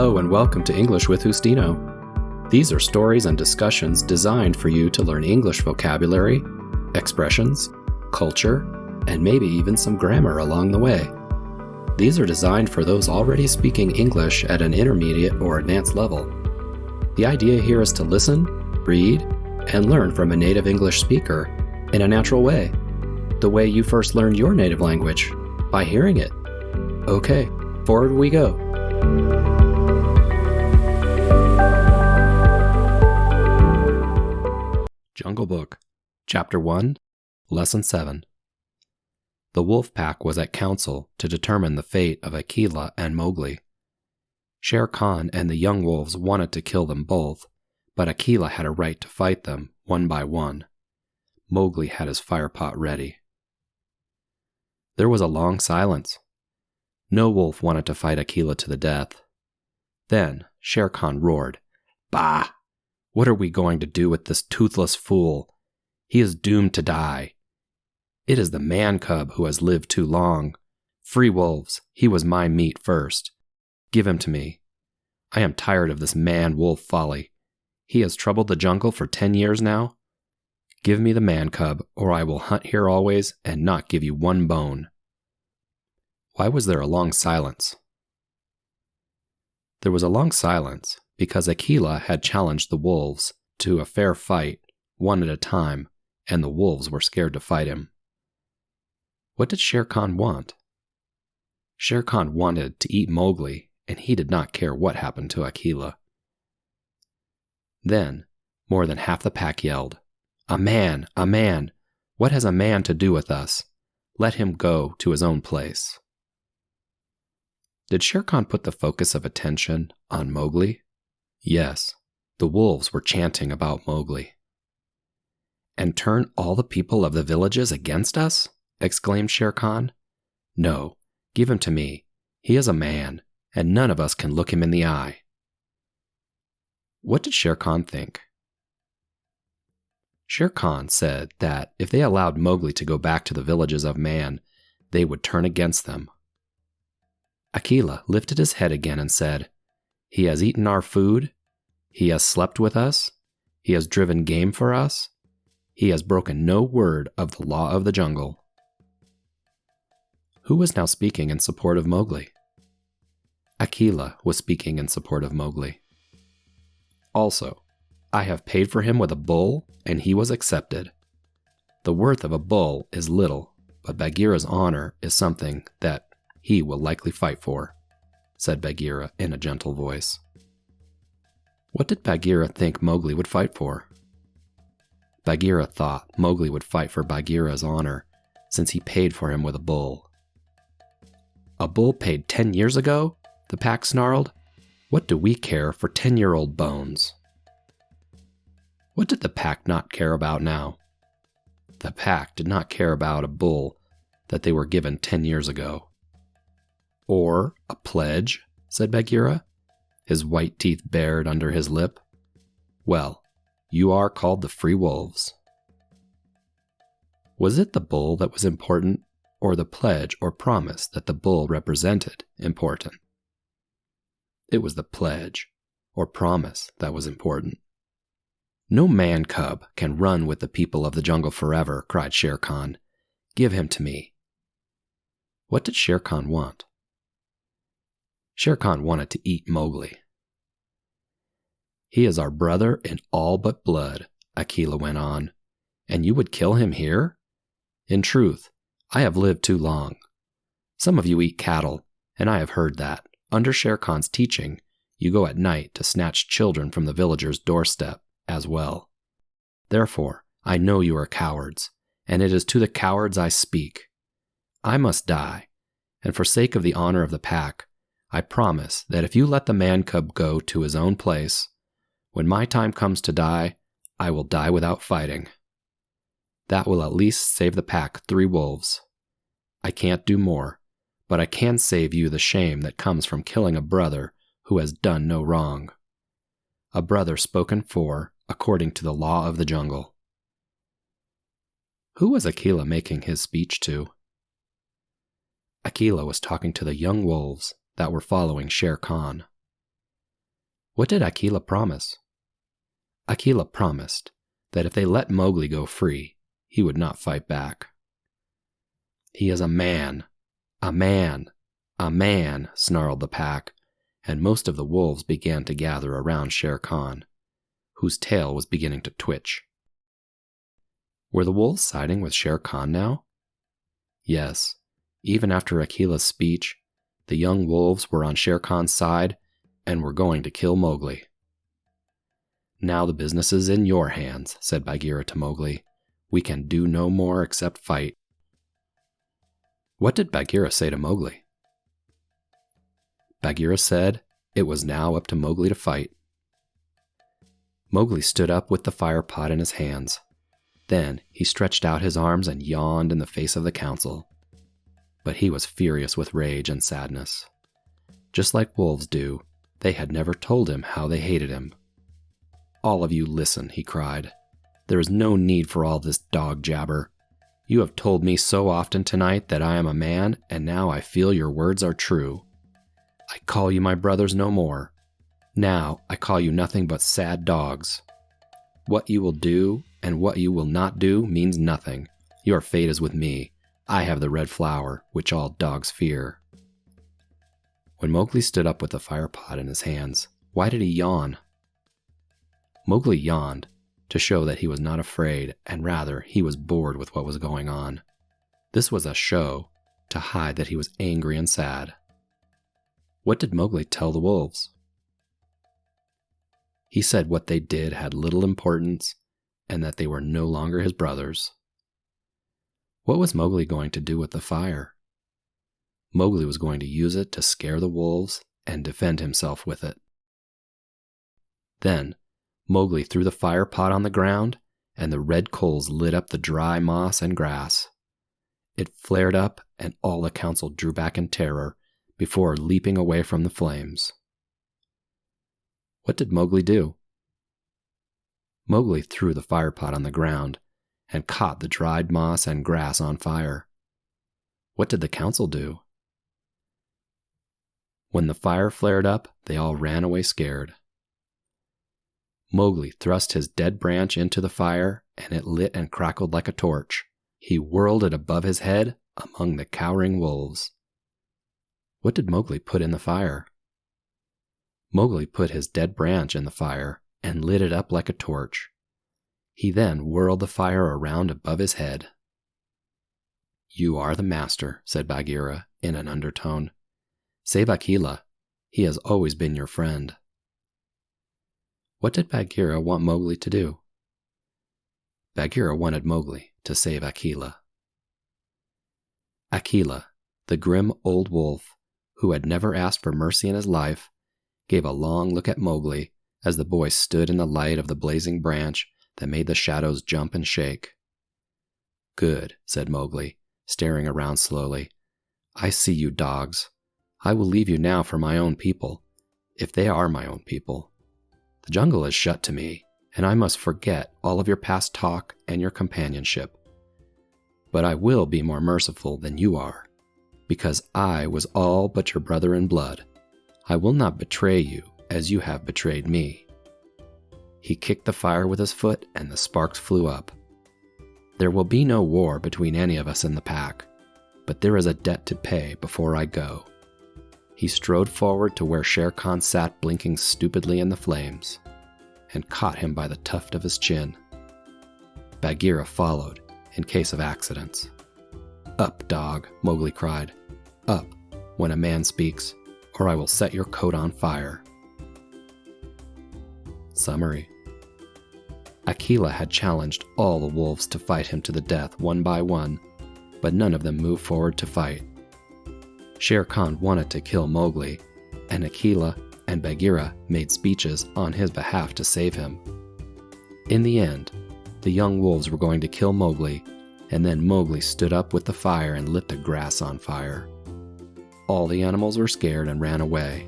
Hello and welcome to English with Justino. These are stories and discussions designed for you to learn English vocabulary, expressions, culture, and maybe even some grammar along the way. These are designed for those already speaking English at an intermediate or advanced level. The idea here is to listen, read, and learn from a native English speaker in a natural way, the way you first learned your native language, by hearing it. Okay, forward we go. Jungle Book, Chapter 1, Lesson 7. The wolf pack was at council to determine the fate of Akela and Mowgli. Shere Khan and the young wolves wanted to kill them both, but Akela had a right to fight them one by one. Mowgli had his firepot ready. There was a long silence. No wolf wanted to fight Akela to the death. Then Shere Khan roared, "Bah! What are we going to do with this toothless fool? He is doomed to die. It is the man cub who has lived too long. Free wolves, he was my meat first. Give him to me. I am tired of this man-wolf folly. He has troubled the jungle for 10 years now. Give me the man cub, or I will hunt here always and not give you one bone." Why was there a long silence? There was a long silence because Akela had challenged the wolves to a fair fight, one at a time, and the wolves were scared to fight him. What did Shere Khan want? Shere Khan wanted to eat Mowgli, and he did not care what happened to Akela. Then, more than half the pack yelled, "A man! A man! What has a man to do with us? Let him go to his own place." Did Shere Khan put the focus of attention on Mowgli? Yes, the wolves were chanting about Mowgli. "And turn all the people of the villages against us?" exclaimed Shere Khan. "No, give him to me. He is a man, and none of us can look him in the eye." What did Shere Khan think? Shere Khan said that if they allowed Mowgli to go back to the villages of man, they would turn against them. Akela lifted his head again and said, "He has eaten our food. He has slept with us. He has driven game for us. He has broken no word of the law of the jungle." Who was now speaking in support of Mowgli? Akela was speaking in support of Mowgli. "Also, I have paid for him with a bull, and he was accepted. The worth of a bull is little, but Bagheera's honor is something that he will likely fight for," said Bagheera in a gentle voice. What did Bagheera think Mowgli would fight for? Bagheera thought Mowgli would fight for Bagheera's honor, since he paid for him with a bull. "A bull paid 10 years ago?" the pack snarled. "What do we care for 10-year-old bones?" What did the pack not care about now? The pack did not care about a bull that they were given 10 years ago. "Or a pledge," said Bagheera, his white teeth bared under his lip. "Well, you are called the Free Wolves." Was it the bull that was important, or the pledge or promise that the bull represented important? It was the pledge or promise that was important. "No man cub can run with the people of the jungle forever," cried Shere Khan. "Give him to me." What did Shere Khan want? Shere Khan wanted to eat Mowgli. "He is our brother in all but blood," Akela went on. "And you would kill him here? In truth, I have lived too long. Some of you eat cattle, and I have heard that, under Shere Khan's teaching, you go at night to snatch children from the villager's doorstep as well. Therefore, I know you are cowards, and it is to the cowards I speak. I must die, and for sake of the honor of the pack, I promise that if you let the man cub go to his own place, when my time comes to die, I will die without fighting. That will at least save the pack 3 wolves. I can't do more, but I can save you the shame that comes from killing a brother who has done no wrong. A brother spoken for according to the law of the jungle." Who was Akela making his speech to? Akela was talking to the young wolves that were following Shere Khan. What did Akela promise? Akela promised that if they let Mowgli go free, he would not fight back. He is a man, a man, a man, snarled the pack, and most of the wolves began to gather around Shere Khan, whose tail was beginning to twitch. Were the wolves siding with Shere Khan now? Yes, even after Akela's speech, the young wolves were on Shere Khan's side and were going to kill Mowgli. Now the business is in your hands, said Bagheera to Mowgli. We can do no more except fight. What did Bagheera say to Mowgli? Bagheera said it was now up to Mowgli to fight. Mowgli stood up with the fire pot in his hands. Then he stretched out his arms and yawned in the face of the council. But he was furious with rage and sadness. Just like wolves do, they had never told him how they hated him. All of you listen, he cried. There is no need for all this dog jabber. You have told me so often tonight that I am a man, and now I feel your words are true. I call you my brothers no more. Now I call you nothing but sad dogs. What you will do and what you will not do means nothing. Your fate is with me. I have the red flower, which all dogs fear. When Mowgli stood up with the fire pot in his hands, why did he yawn? Mowgli yawned to show that he was not afraid, and rather he was bored with what was going on. This was a show to hide that he was angry and sad. What did Mowgli tell the wolves? He said what they did had little importance and that they were no longer his brothers. What was Mowgli going to do with the fire? Mowgli was going to use it to scare the wolves and defend himself with it. Then Mowgli threw the fire pot on the ground, and the red coals lit up the dry moss and grass. It flared up, and all the council drew back in terror before leaping away from the flames. What did Mowgli do? Mowgli threw the fire pot on the ground and caught the dried moss and grass on fire. What did the council do? When the fire flared up, they all ran away scared. Mowgli thrust his dead branch into the fire, and it lit and crackled like a torch. He whirled it above his head among the cowering wolves. What did Mowgli put in the fire? Mowgli put his dead branch in the fire and lit it up like a torch. He then whirled the fire around above his head. You are the master, said Bagheera in an undertone. Save Akela. He has always been your friend. What did Bagheera want Mowgli to do? Bagheera wanted Mowgli to save Akela. Akela, the grim old wolf, who had never asked for mercy in his life, gave a long look at Mowgli as the boy stood in the light of the blazing branch that made the shadows jump and shake. Good, said Mowgli, staring around slowly. I see you dogs. I will leave you now for my own people, if they are my own people. The jungle is shut to me, and I must forget all of your past talk and your companionship. But I will be more merciful than you are, because I was all but your brother in blood. I will not betray you as you have betrayed me. He kicked the fire with his foot, and the sparks flew up. There will be no war between any of us in the pack, but there is a debt to pay before I go. He strode forward to where Shere Khan sat blinking stupidly in the flames, and caught him by the tuft of his chin. Bagheera followed, in case of accidents. Up, dog, Mowgli cried. Up, when a man speaks, or I will set your coat on fire. Summary. Akela had challenged all the wolves to fight him to the death one by one, but none of them moved forward to fight. Shere Khan wanted to kill Mowgli, and Akela and Bagheera made speeches on his behalf to save him. In the end, the young wolves were going to kill Mowgli, and then Mowgli stood up with the fire and lit the grass on fire. All the animals were scared and ran away.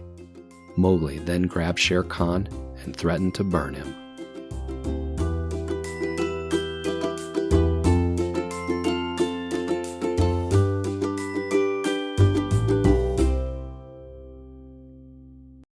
Mowgli then grabbed Shere Khan and threatened to burn him.